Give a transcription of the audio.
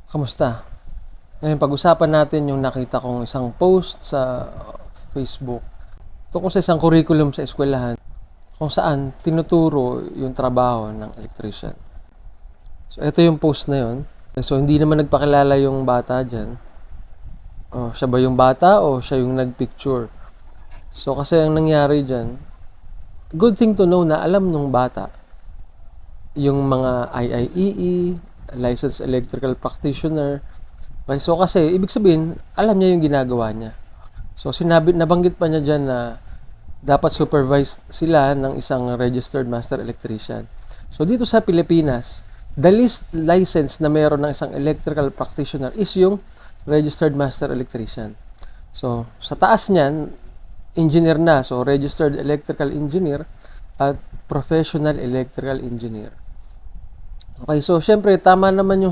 Kamusta? Ngayon, pag-usapan natin yung nakita kong isang post sa Facebook tungkol sa isang curriculum sa eskwelahan kung saan tinuturo yung trabaho ng electrician. So, ito yung post na yun. So, hindi naman nagpakilala yung bata dyan. Siya ba yung bata o siya yung nagpicture? So, kasi ang nangyari dyan, good thing to know na alam nung bata yung mga IIEE, Licensed Electrical Practitioner. Okay, so kasi, ibig sabihin, alam niya yung ginagawa niya. So, nabanggit pa niya dyan na dapat supervised sila ng isang registered master electrician. So, dito sa Pilipinas, the least license na meron ng isang electrical practitioner is yung registered master electrician. So, sa taas niyan, engineer na. So, registered electrical engineer at professional electrical engineer. Okay, so syempre, tama naman yung